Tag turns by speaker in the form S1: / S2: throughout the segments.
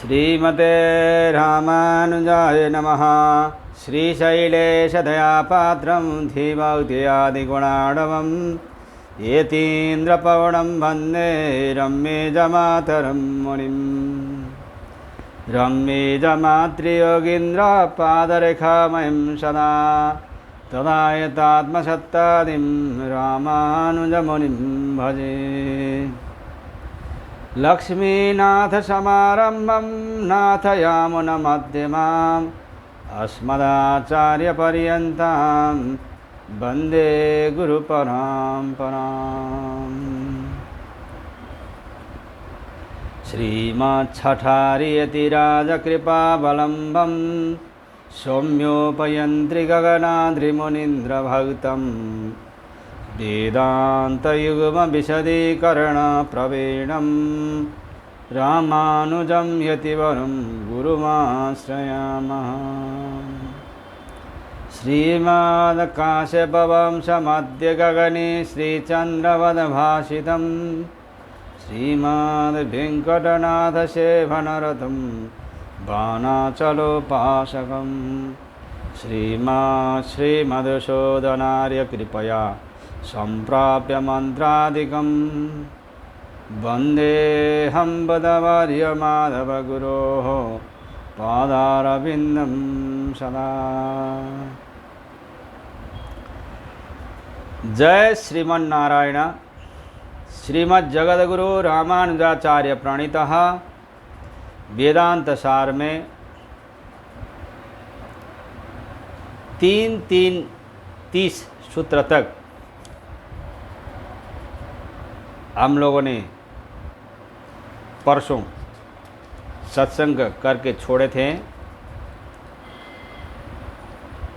S1: श्रीमते रामानुजाय नमः। श्रीशैलेशदयापात्रं धीमौघ्यादिगुणाढवं यतीन्द्रपवनं वन्दे रम्येजमातरं मुनिं। रम्येजमातृयोगीन्द्रपादरेखामयं सदा तदायतात्मसत्तादिं रामानुजमुनिं भजे। लक्ष्मीनाथसमारम्भं नाथयामुनमध्यमाम् अस्मदाचार्यपर्यन्तां वन्दे गुरुपरम्पराम्। श्रीमच्छठारियतिराजकृपावलम्बं सौम्योपयन्त्रिगगनाद्रिमुनीन्द्रभक्तं वेदान्तयुग्मविशदीकरणप्रवीणं रामानुजं यतिवरं गुरुमाश्रयामः। श्रीमद्काश्यपवंशमद्य गगने श्रीचन्द्रवदभासितं श्रीमद्वेङ्कटनाथसेवनरतं बाणाचलोपासकं श्रीमधुसूदनार्यकृपया सम्प्राप्य मन्त्रादिकं वन्देऽहं पदवर्यमाधवगुरोः पादारविन्दं सदा। जय श्रीमन्नारायण। श्रीमद्जगद्गुरु रामानुजाचार्य प्रणीतः वेदांत सार में 3-3-30 सूत्र तक हम लोगों ने परसों सत्संग करके छोड़े थे।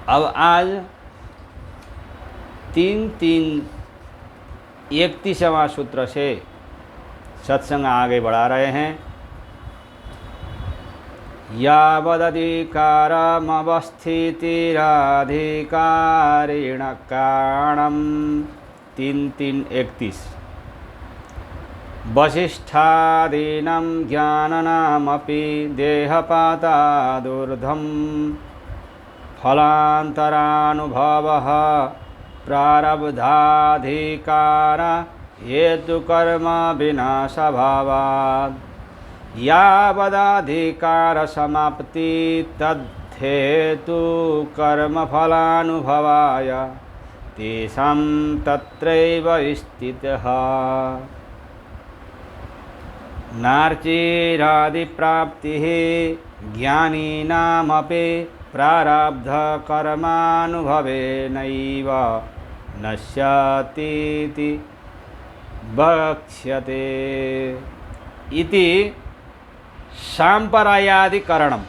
S1: अब आज 3-3-31वां सूत्र से सत्संग आगे बढ़ा रहे हैं। यावदधिकारमवस्थितिराधिकारिण कारणं 3-3-31 वसिष्ठादीनं ज्ञाननामपि देहपातादूर्ध्वं फलान्तरानुभवः प्रारब्धाधिकार हेतुकर्म विनाशभावात् यावदधिकार समाप्ति तद्धेतु कर्म फलानुभवाय तेषां तत्रैव स्थितः। नार्चिरादिप्राप्तिः ज्ञानिनामपि प्रारब्धकर्मानुभवेनैव नश्यतीति वक्ष्यते इति सांप्रदायादिकरणम्।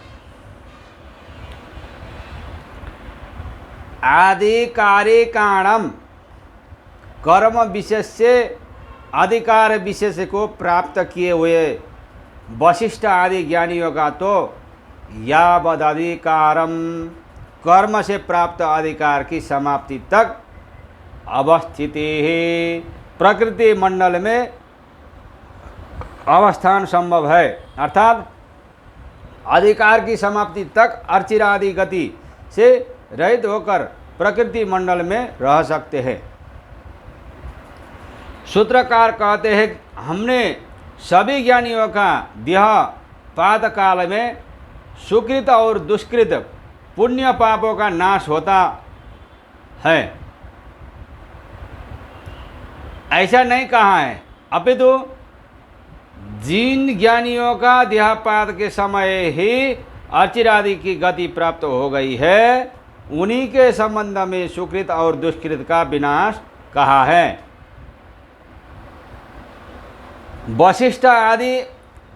S1: आदिकारिकाणम कर्म विशेष से अधिकार विशेष को प्राप्त किए हुए वशिष्ठ आदि ज्ञानियों का तो यावदधिकारम कर्म से प्राप्त अधिकार की समाप्ति तक अवस्थिति ही प्रकृति मंडल में अवस्थान संभव है। अर्थात अधिकार की समाप्ति तक अर्चिरादि गति से रहित होकर प्रकृति मंडल में रह सकते हैं। सूत्रकार कहते हैं हमने सभी ज्ञानियों का देहपात काल में सुकृत और दुष्कृत पुण्य पापों का नाश होता है ऐसा नहीं कहा है, अपितु जिन ज्ञानियों का देहपात के समय ही अर्चिरादि की गति प्राप्त हो गई है उन्हीं के संबंध में सुकृत और दुष्कृत का विनाश कहा है। वशिष्ठ आदि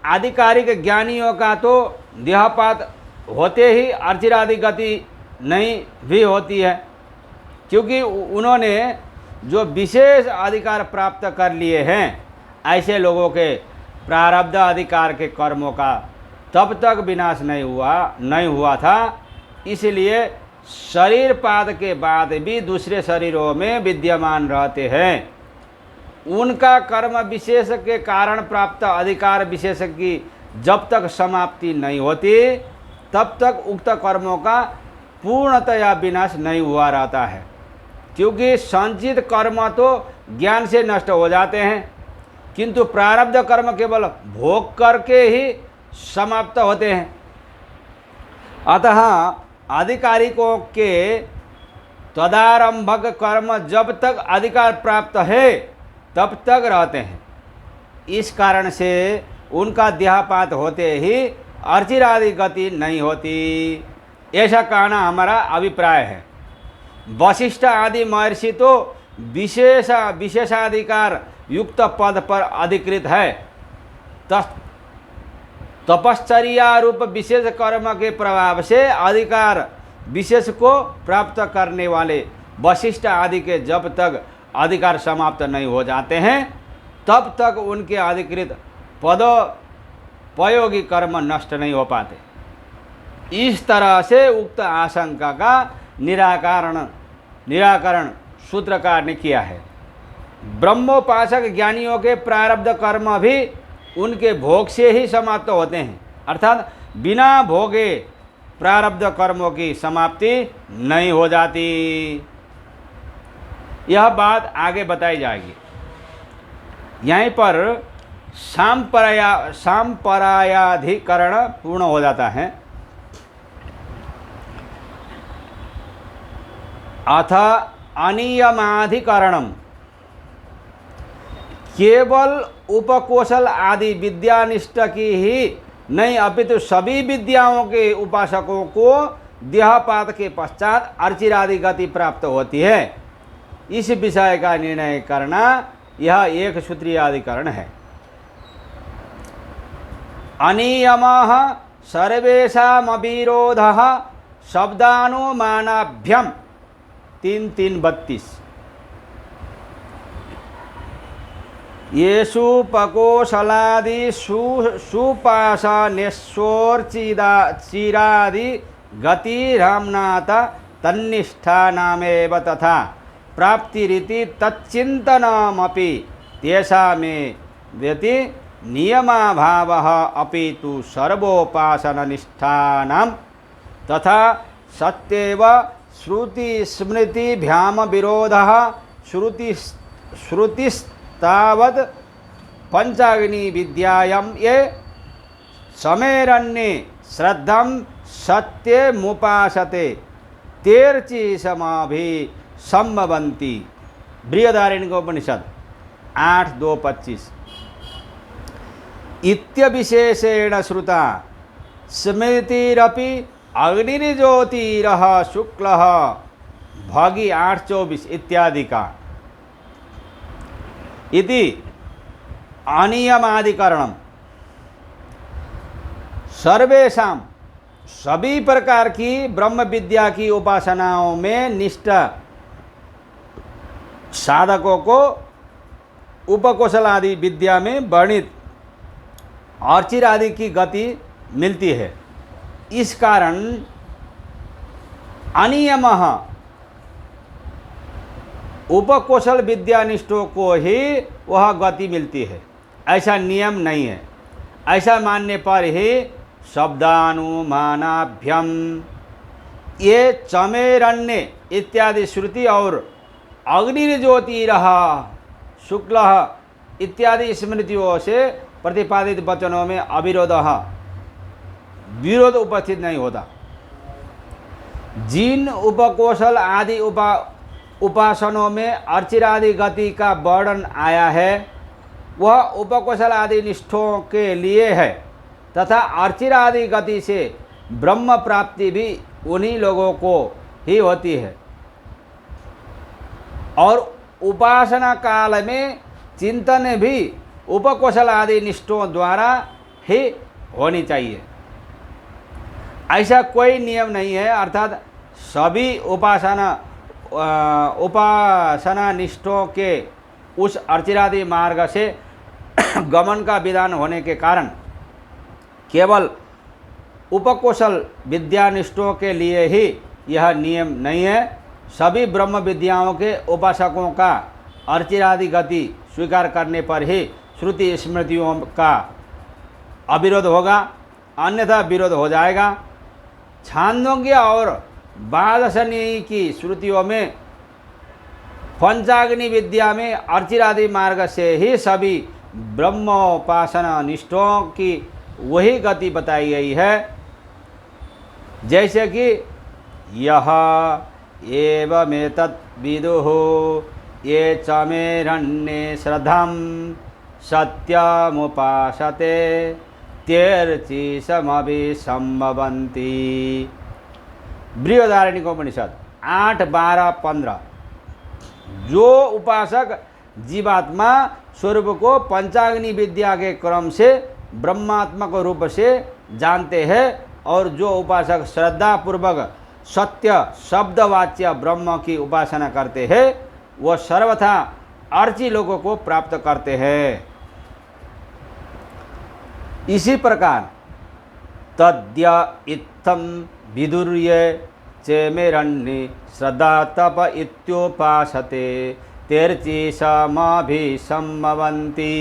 S1: आधिकारिक ज्ञानियों का तो देहपात होते ही अर्चिरादि गति नहीं भी होती है, क्योंकि उन्होंने जो विशेष अधिकार प्राप्त कर लिए हैं ऐसे लोगों के प्रारब्ध अधिकार के कर्मों का तब तक विनाश नहीं हुआ था। इसलिए शरीर पाद के बाद भी दूसरे शरीरों में विद्यमान रहते हैं। उनका कर्म विशेष के कारण प्राप्त अधिकार विशेष की जब तक समाप्ति नहीं होती तब तक उक्त कर्मों का पूर्णतया विनाश नहीं हुआ रहता है, क्योंकि संचित कर्म तो ज्ञान से नष्ट हो जाते हैं, किंतु प्रारब्ध कर्म केवल भोग करके ही समाप्त होते हैं। अतः आधिकारिकों के तदारंभक कर्म जब तक अधिकार प्राप्त है तब तक रहते हैं। इस कारण से उनका देहापात होते ही अर्चिरादि गति नहीं होती, ऐसा कहना हमारा अभिप्राय है। वशिष्ठ आदि महर्षि तो विशेषाधिकार युक्त पद पर अधिकृत है। तपश्चर्या रूप विशेष कर्म के प्रभाव से अधिकार विशेष को प्राप्त करने वाले वशिष्ठ आदि के जब तक अधिकार समाप्त नहीं हो जाते हैं तब तक उनके अधिकृत पदोपयोगी कर्म नष्ट नहीं हो पाते। इस तरह से उक्त आशंका का निराकरण सूत्रकार ने किया है। ब्रह्मोपासक ज्ञानियों के प्रारब्ध कर्म भी उनके भोग से ही समाप्त होते हैं, अर्थात बिना भोगे प्रारब्ध कर्मों की समाप्ति नहीं हो जाती। यह बात आगे बताई जाएगी। यहीं पर सांपरायाधिकरण पूर्ण हो जाता है। अथ अनियमाधिकरणम, केवल उपकोशल आदि विद्यानिष्ठ की ही नहीं अपितु सभी विद्याओं के उपासकों को देहपात के पश्चात अर्चिरादि गति प्राप्त होती है। इस विषय का निर्णय करना यह एक सूत्रीय अधिकरण है। अनियमः सर्वेषामविरोधः शब्दानुमानाभ्यम 3:32। येषु पकोशलादि सुपाशनेश्वरचिरादि गतिराम्नात तन्निष्ठा नामेव तथा प्राप्तिरिति तच्चिन्तनमपि तेषामेव व्यति नियमाभावः अपि तु सर्वोपासननिष्ठानां तथा सत्येव श्रुतिस्मृतिभ्याम विरोधः श्रुतिस्तावत् पंचाग्नि विद्यायां ये समेरण्ये श्रद्धां सत्यमुपासते तेर्चि समाभि संभवन्ति। बृहदारण्यकोपनिषद 8:2-25। इत्यविशेषेण श्रुता स्मृतिरपि अग्निर्ज्योतिरः शुक्लः भगी 8:24 इत्यादि का। इति अनियमाधिकरणम, सर्वेषां सभी प्रकार की ब्रह्म विद्या की उपासनाओं में निष्ठ साधकों को उपकोशल आदि विद्या में वर्णित अर्चिर आदि की गति मिलती है। इस कारण अनियमः उपकोशल विद्यानिष्ठों को ही वह गति मिलती है, ऐसा नियम नहीं है। ऐसा मानने पर ही शब्दानुमानाभ्यम ये चमेरण्य इत्यादि श्रुति और अग्निर्ज्योतिरः शुक्लः इत्यादि स्मृतियों से प्रतिपादित वचनों में विरोध उपस्थित नहीं होता। जिन उपकोशल आदि उपासनों में अर्चिरादि गति का वर्णन आया है वह उपकोशल आदि निष्ठों के लिए है तथा अर्चिरादि गति से ब्रह्म प्राप्ति भी उन्हीं लोगों को ही होती है और उपासना काल में चिंतन भी उपकोशल आदि निष्ठों द्वारा ही होनी चाहिए। ऐसा कोई नियम नहीं है, अर्थात सभी उपासना निष्ठों के उस अर्चिरादि मार्ग से गमन का विधान होने के कारण केवल उपकोशल विद्यानिष्ठों के लिए ही यह नियम नहीं है। सभी ब्रह्म विद्याओं के उपासकों का अर्चिरादि गति स्वीकार करने पर ही श्रुति स्मृतियों का अविरोध होगा, अन्यथा विरोध हो जाएगा। छांदोग्य और बादशनी की श्रुतियों में पंचाग्नि विद्या में अर्चिरादि मार्ग से ही सभी ब्रह्मोपासना निष्ठों की वही गति बताई गई है। जैसे कि यह एवमेतत् विदुः ये च मेरण्ये श्रद्धां सत्यमुपासते तेर्चिसमभिसंभवन्ति। बृहदारण्यकोपनिषद 8:12-15। जो उपासक जीवात्मा स्वरूप को पंचाग्नि विद्या के क्रम से ब्रह्मात्मक रूप से जानते हैं और जो उपासक श्रद्धा पूर्वक सत्य शब्दवाच्य ब्रह्म की उपासना करते हैं वह सर्वथा अर्ची लोगों को प्राप्त करते हैं। इसी प्रकार तद्य इत्थम विदुर्ये चेमेरण्ये श्रद्धा तप इत्योपासते तेर्चिसमभिसंभवन्ति।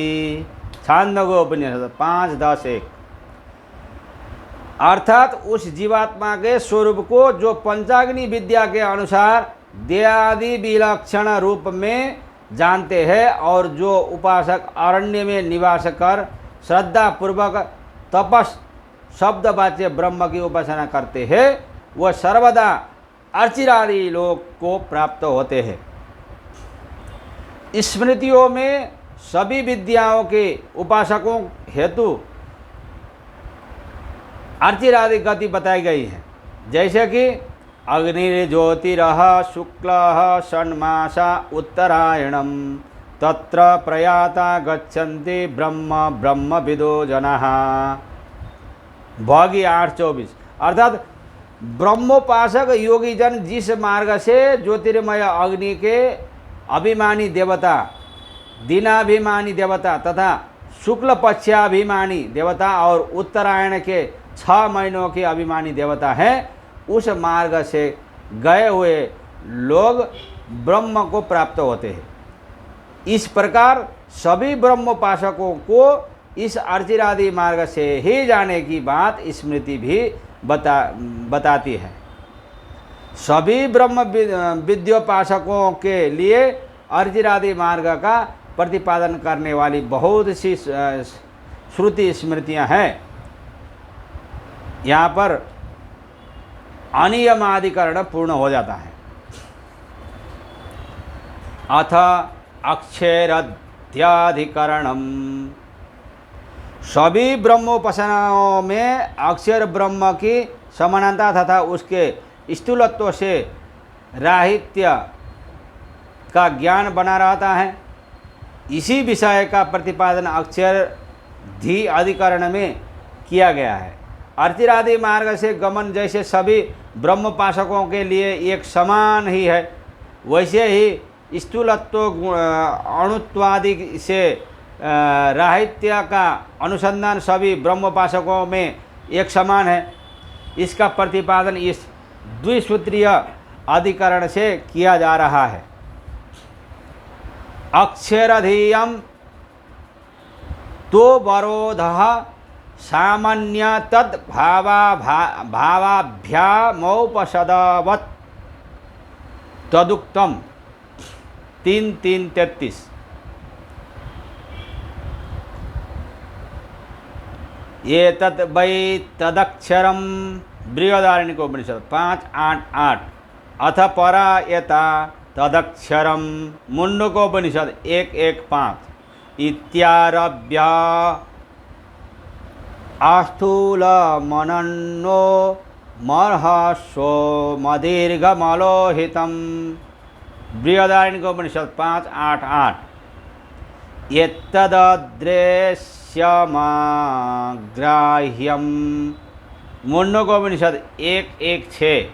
S1: छांदोग्योपनिषद 5:10-1। अर्थात उस जीवात्मा के स्वरूप को जो पंचाग्नि विद्या के अनुसार देहादि विलक्षण रूप में जानते हैं और जो उपासक अरण्य में निवास कर श्रद्धा पूर्वक तपस शब्दवाच्य ब्रह्म की उपासना करते हैं वह सर्वदा अर्चिरादि लोक को प्राप्त होते हैं। स्मृतियों में सभी विद्याओं के उपासकों हेतु अर्चिरादि गति बताई गई है। जैसे कि अग्निर्ज्योतिरः शुक्लः षण्मासा उत्तरायणम तत्र प्रयाता गच्छन्ति ब्रह्मविदो जनाः। भागी 8:24। अर्थात ब्रह्मोपासक योगी जन जिस मार्ग से ज्योतिर्मय अग्नि के अभिमानी देवता दिनाभिमानी देवता तथा शुक्ल पक्षाभिमानी देवता और उत्तरायण के 6 महीनों के अभिमानी देवता हैं उस मार्ग से गए हुए लोग ब्रह्म को प्राप्त होते हैं। इस प्रकार सभी ब्रह्मोपासकों को इस अर्चिरादि मार्ग से ही जाने की बात स्मृति भी बताती है। सभी ब्रह्म विद्योपासकों के लिए अर्चिरादि मार्ग का प्रतिपादन करने वाली बहुत सी श्रुति स्मृतियां हैं। यहाँ पर अनियमाधिकरण पूर्ण हो जाता है। अथ अक्षराध्याधिकरणम। सभी ब्रह्मोपासनाओं में अक्षर ब्रह्म की समानता तथा उसके स्थूलत्व से राहित्य का ज्ञान बना रहता है। इसी विषय का प्रतिपादन अक्षराधि अधिकरण में किया गया है। अर्चिरादि मार्ग से गमन जैसे सभी ब्रह्मोपासकों के लिए एक समान ही है वैसे ही स्थूलत्व अणुत्वादि से राहित्य का अनुसंधान सभी ब्रह्मोपासकों में एक समान है। इसका प्रतिपादन इस द्विसूत्रीय अधिकरण से किया जा रहा है। अक्षराधीयम तो वरोधः सामान्य तद भावाभ्यामोपसदवत् तदुक्तम। 3:33। ये तत् वै तदक्षरम। बृहदारण्यकोपनिषद 5:8-8। अथ परा यथा तदक्षरम। मुण्डकोपनिषद 1:1-5 इत्यारभ्य आस्थूल मनन्नो मर्हस्वो मदीर्घमलोहितम्। बृहदारण्यकोपनिषद 5:8-8। यत्तददृश्यमाग्राह्यं। मुण्डकोपनिषद 1:1-6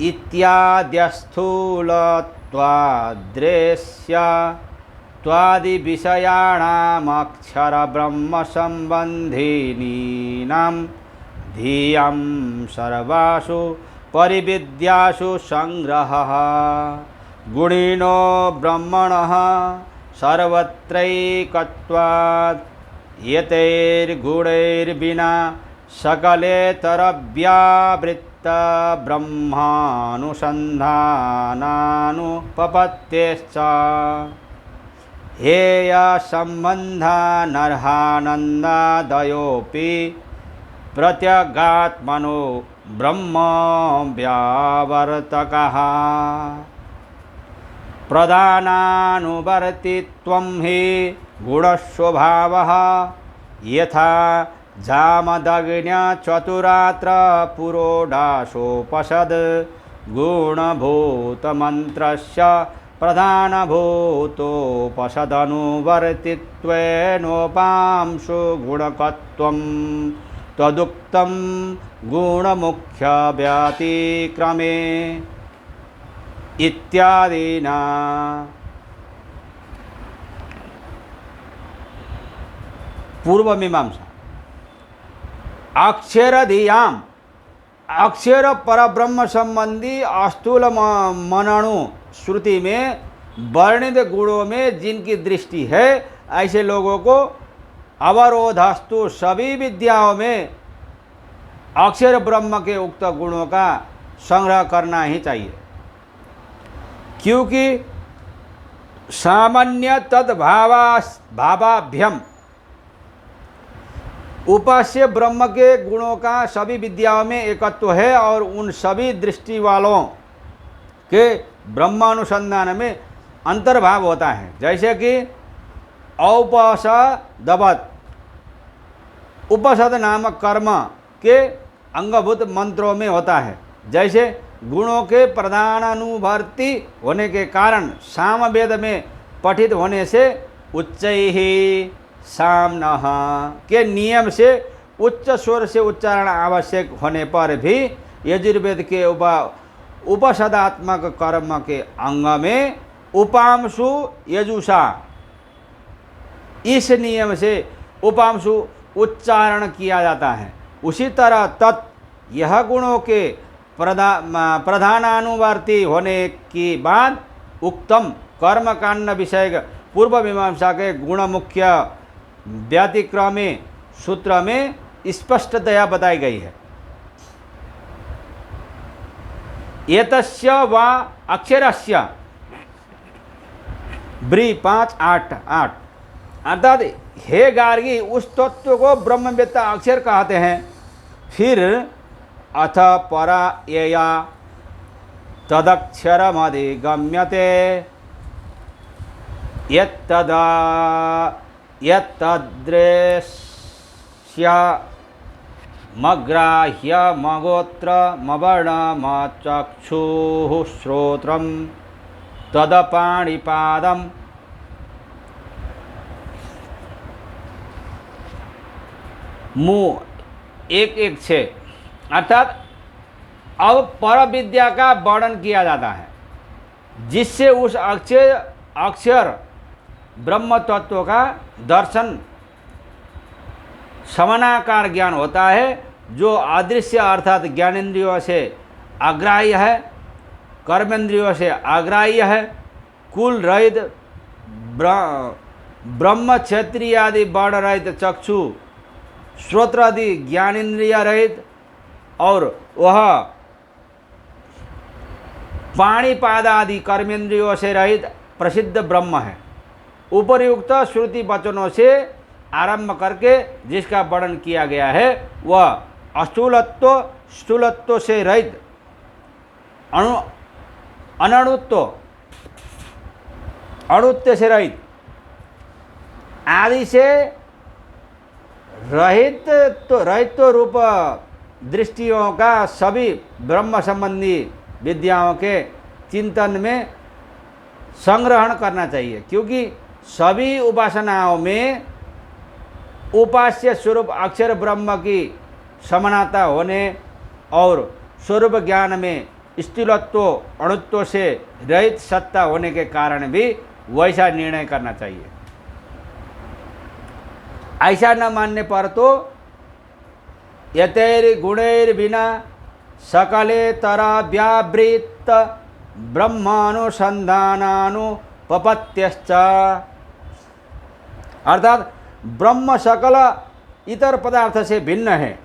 S1: इत्याद्यस्थूलत्वादृश्यत्वादि विषयाणामक्षर ब्रह्म संबंधिनीनां धियं सर्वासु परिविद्यासु संग्रहः गुणिनो ब्रह्मणः सर्वत्रैकत्वात् यतैर्गुणैर्विना सकलेतरव्यावृत्त ब्रह्मानुसन्धानानुपपत्तेश्च हेय सम्बन्धा नरहानन्दादयोऽपि प्रत्यगात्मनो ब्रह्म व्यावर्तकः प्रधानानुवर्तित्वं हि गुणस्वभावः यथा जामदग्न्यचतुरात्र पुरोडाशोपषद् गुणभूतमन्त्रस्य प्रधानभूतोपषदनुवर्तित्वेनोपांशु गुणकत्वं तदुक्तं गुणमुख्यव्यतिक्रमे इत्यादिना। पूर्व मीमांसा अक्षरधियाम अक्षर परब्रह्म संबंधी अस्थूल मनणु श्रुति में वर्णित गुणों में जिनकी दृष्टि है, ऐसे लोगों को अवरोधस्तु सभी विद्याओं में अक्षर ब्रह्म के उक्त गुणों का संग्रह करना ही चाहिए, क्योंकि सामान्य तद्भावाभ्यम उपास्य ब्रह्म के गुणों का सभी विद्याओं में एकत्व है और उन सभी दृष्टि वालों के ब्रह्मानुसंधान में अंतर्भाव होता है। जैसे कि औपसदवत् उपसद नामक कर्म के अंगभूत मंत्रों में होता है। जैसे गुणों के प्रधानानुवर्ती होने के कारण सामवेद में पठित होने से उच्चैहि सामनः के नियम से उच्च स्वर से उच्चारण आवश्यक होने पर भी यजुर्वेद के उपसदात्मक कर्म के अंग में उपांशु यजुषा इस नियम से उपांशु उच्चारण किया जाता है। उसी तरह तत् यह गुणों के प्रधानानुवर्ती होने की बाद उक्तम कर्मकांड विषय पूर्व मीमांसा के गुण मुख्य व्यतिक्रमे सूत्र में स्पष्टतया बताई गई है। एतस्य व अक्षरस्य ब्री 5:8 अर्थात हे गार्गी उस तत्व को ब्रह्मवेत्ता अक्षर कहते हैं। फिर अथ परा येया तदक्षरमधिगम्यते यत्तदृश्यमग्राह्यमगोत्रमवर्णमचक्षुः श्रोत्रं तदपाणिपादम् मुँह 1:1-6 अर्थात अब पर विद्या का वर्णन किया जाता है जिससे उस अक्षर ब्रह्म तत्व का दर्शन समानाकार ज्ञान होता है, जो अदृश्य अर्थात ज्ञानेन्द्रियों से अग्राह्य है, कर्मेंद्रियों से अग्राह्य है, कुल रहित ब्रह्म क्षेत्रीय आदि वर्ण रहित चक्षु श्रोत्र आदि ज्ञानेन्द्रिय रहित और वह पाणिपाद आदि कर्मेंद्रियों से रहित प्रसिद्ध ब्रह्म है। उपयुक्त श्रुति वचनों से आरंभ करके जिसका वर्णन किया गया है वह अस्थूलत्व स्थूलत्व से रहित अणुत्व से रहित आदि से रहित रूप दृष्टियों का सभी ब्रह्म संबंधी विद्याओं के चिंतन में संग्रहण करना चाहिए, क्योंकि सभी उपासनाओं में उपास्य स्वरूप अक्षर ब्रह्म की समानता होने और स्वरूप ज्ञान में स्थूलत्व अणुत्व से रहित सत्ता होने के कारण भी वैसा निर्णय करना चाहिए। ऐसा न मानने पर तो यतैर गुणैर बिना सकलेतर व्यावृत्त ब्रह्मानुसंधानानुपपत्त्यश्च अर्थात ब्रह्म सकल इतर पदार्थ से भिन्न है।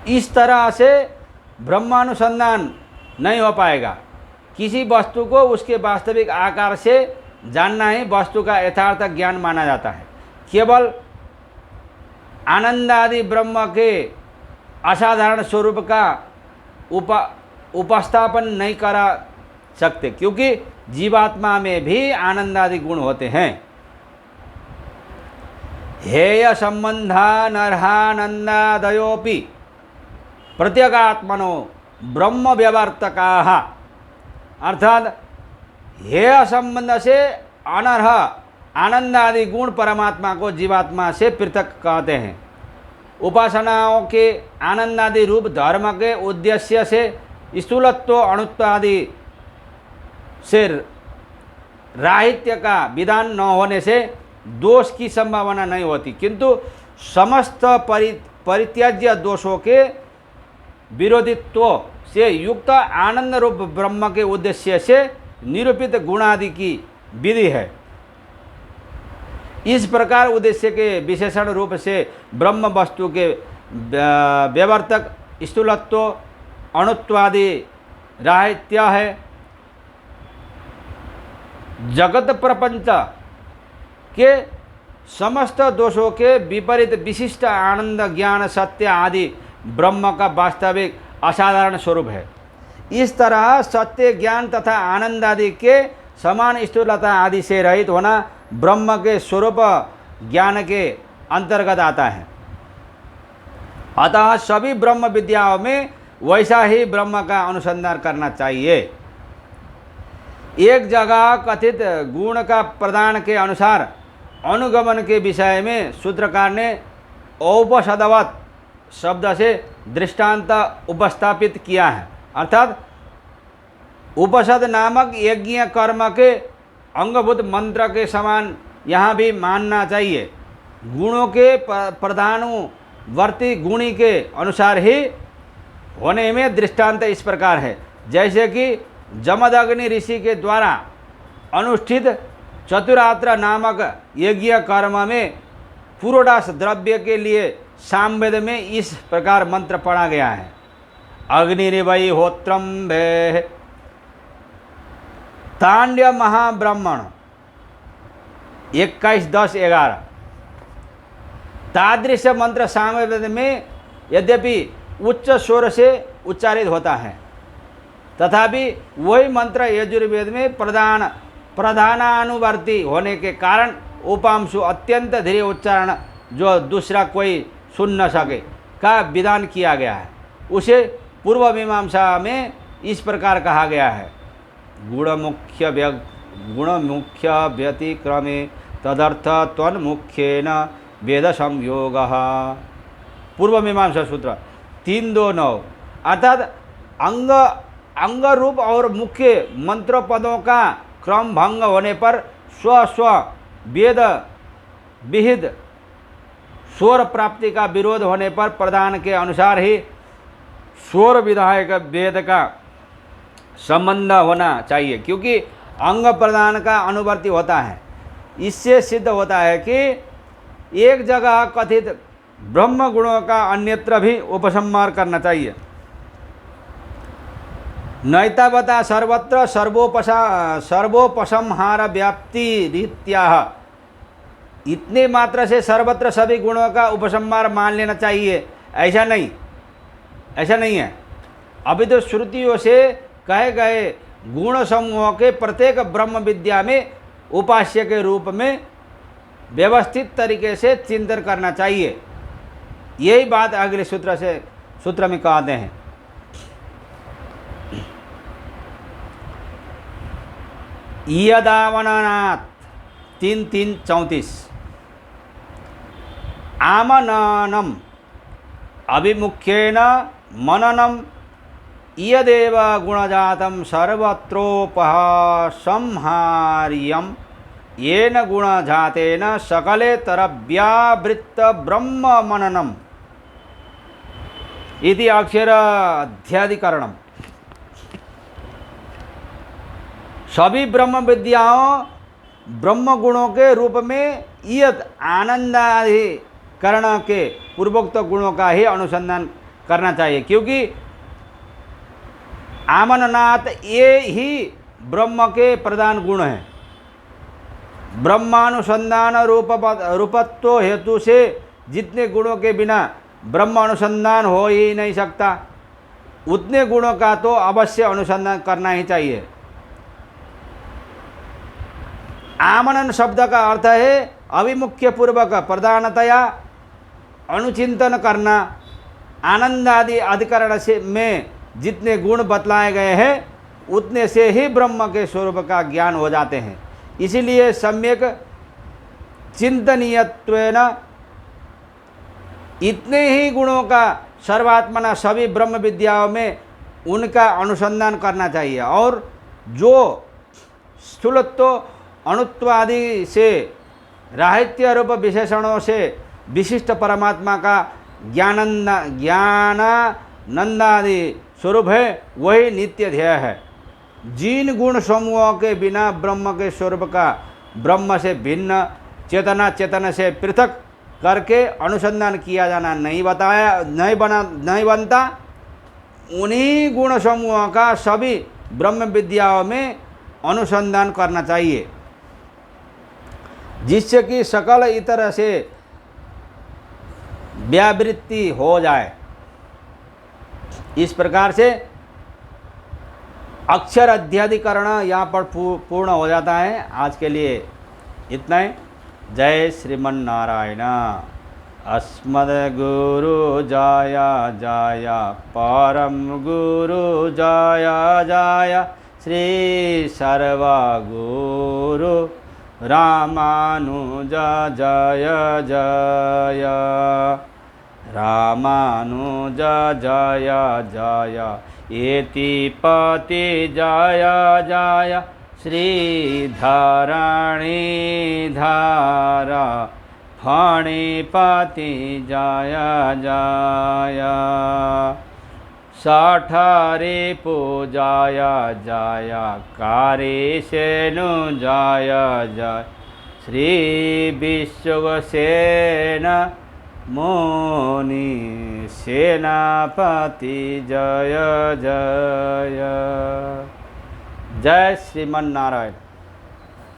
S1: इस तरह से ब्रह्मानुसंधान नहीं हो पाएगा। किसी वस्तु को उसके वास्तविक आकार से जानना ही वस्तु का यथार्थ ज्ञान माना जाता है। केवल आनंदादि ब्रह्म के असाधारण स्वरूप का उपस्थापन नहीं करा सकते, क्योंकि जीवात्मा में भी आनंदादि गुण होते हैं। हेय संबंधा नरहानंदादयोपि प्रत्यगात्मनो ब्रह्म व्यवर्तकाः, अर्थात हेय संबंध से अनर्ह आनंदादि गुण परमात्मा को जीवात्मा से पृथक कहते हैं। उपासनाओं के आनंदादि रूप धर्म के उद्देश्य से स्थूलत्व अणुत्व आदि से राहित्य का विधान न होने से दोष की संभावना नहीं होती, किंतु समस्त परित्याज्य दोषों के विरोधित्व से युक्त आनंद रूप ब्रह्म के उद्देश्य से निरूपित गुणादि की विधि है। इस प्रकार उद्देश्य के विशेषण रूप से ब्रह्म वस्तु के व्यवर्तक स्थूलत्व अणुत्वादि राहित्य है। जगत प्रपंच के समस्त दोषों के विपरीत विशिष्ट आनंद ज्ञान सत्य आदि ब्रह्म का वास्तविक असाधारण स्वरूप है। इस तरह सत्य ज्ञान तथा आनंद आदि के समान स्थूलता आदि से रहित होना ब्रह्म के स्वरूप ज्ञान के अंतर्गत आता है। अतः सभी ब्रह्म विद्याओं में वैसा ही ब्रह्म का अनुसंधान करना चाहिए। एक जगह कथित गुण का प्रदान के अनुसार अनुगमन के विषय में सूत्रकार ने औपसदवत शब्द से दृष्टांत उपस्थापित किया है, अर्थात उपसद नामक यज्ञ कर्म के अंगभूत मंत्र के समान यहाँ भी मानना चाहिए। गुणों के प्रधानुवर्ती गुणी के अनुसार ही होने में दृष्टांत इस प्रकार है, जैसे कि जमदग्नि ऋषि के द्वारा अनुष्ठित चतुरात्र नामक यज्ञ कर्म में पुरोडास द्रव्य के लिए सामवेद में इस प्रकार मंत्र पढ़ा गया है। अग्निरिवै होत्रम वे तांड्य महाब्राह्मण 21:10-11। तादृश मंत्र सामवेद में यद्यपि उच्च स्वर से उच्चारित होता है, तथापि वही मंत्र यजुर्वेद में प्रधानानुवर्ती होने के कारण उपांशु अत्यंत धीरे उच्चारण जो दूसरा कोई सुन न सके का विधान किया गया है। उसे पूर्व मीमांसा में इस प्रकार कहा गया है, गुणमुख्य व्यतिक्रमे तदर्थ त्वन्मुख्येन वेद संयोगः। पूर्व मीमांसा सूत्र 329। अर्थात अंग रूप और मुख्य मंत्र पदों का क्रम भंग होने पर स्व वेद विहित स्वर प्राप्ति का विरोध होने पर प्रधान के अनुसार ही स्वर विधायक वेद का संबंध होना चाहिए, क्योंकि अंग प्रधान का अनुवर्ती होता है। इससे सिद्ध होता है कि एक जगह कथित ब्रह्म गुणों का अन्यत्र भी उपसंहार करना चाहिए। नैतावता सर्वत्र सर्वोपसंहार व्याप्ति रीत्या, इतने मात्र से सर्वत्र सभी गुणों का उपसंहार मान लेना चाहिए, ऐसा नहीं है। अभी तो श्रुतियों से कहे गए गुण समूहों के प्रत्येक ब्रह्म विद्या में उपास्य के रूप में व्यवस्थित तरीके से चिंतन करना चाहिए। यही बात अगले सूत्र में कहते हैं। यदावनात् 3:34। आमननम अभिमुख्येन मननम यदेव गुणजातं सर्वत्रोपसंहार्यं येन गुणजातेन सकलेतरव्यावृत्त ब्रह्म मननम इति अक्षराध्याधिकरणम्। सभी ब्रह्म विद्याओं ब्रह्म गुणों के रूप में यत आनंदाधिकरण के पूर्वोक्त गुणों का ही अनुसंधान करना चाहिए, क्योंकि आमननाथ ये ही ब्रह्म के प्रधान गुण हैं। ब्रह्मानुसंधान रूपत्व हेतु से जितने गुणों के बिना ब्रह्म अनुसंधान हो ही नहीं सकता, उतने गुणों का तो अवश्य अनुसंधान करना ही चाहिए। आमनन शब्द का अर्थ है अभिमुख्य पूर्वक प्रधानतया अनुचिंतन करना। आनंद आदि अधिकरण से में जितने गुण बतलाए गए हैं उतने से ही ब्रह्म के स्वरूप का ज्ञान हो जाते हैं। इसीलिए सम्यक चिंतनीयत्वेन इतने ही गुणों का सर्वात्मना सभी ब्रह्म विद्याओं में उनका अनुसंधान करना चाहिए, और जो स्थूलत्व अणुत्व आदि से राहित्य रूप विशेषणों से विशिष्ट परमात्मा का ज्ञानानंदादि स्वरूप है, वही नित्य ध्येय है। जिन गुण समूहों के बिना ब्रह्म के स्वरूप का ब्रह्म से भिन्न चेतना चेतन से पृथक करके अनुसंधान किया जाना नहीं बनता, उन्हीं गुण समूहों का सभी ब्रह्म विद्याओं में अनुसंधान करना चाहिए, जिससे कि सकल इतर से व्यावृत्ति हो जाए। इस प्रकार से अक्षर अध्याधिकरण यहाँ पर पूर्ण हो जाता है। आज के लिए इतना ही। जय श्रीमन्नारायण। अस्मद्गुरु जय जय परम गुरु जय जय श्री सर्वगुरु रामानुज जय जय रामानुज जय जय एतिपति जय जय श्रीधरणि धारा फणिपति जय जय षठरि पूजय जय कारिसेनु जय जय श्री विश्वसेन मुनि सेनापति जय जय। जय श्रीमन्नारायण।